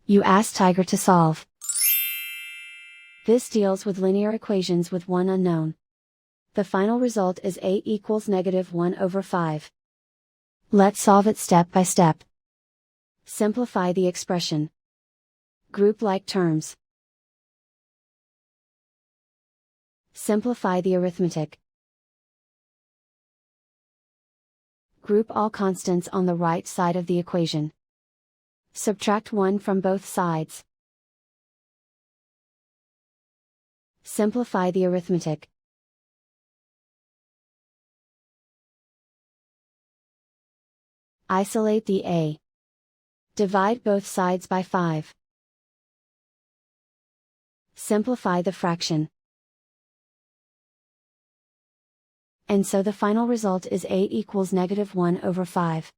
You ask Tiger to solve. This deals with linear equations with one unknown. The final result is a equals -1/5. Let's solve it step by step. Simplify the expression. Group like terms. Simplify the arithmetic. Group all constants on the right side of the equation. Subtract 1 from both sides. Simplify the arithmetic. Isolate the a. Divide both sides by 5. Simplify the fraction. And so the final result is a equals -1/5.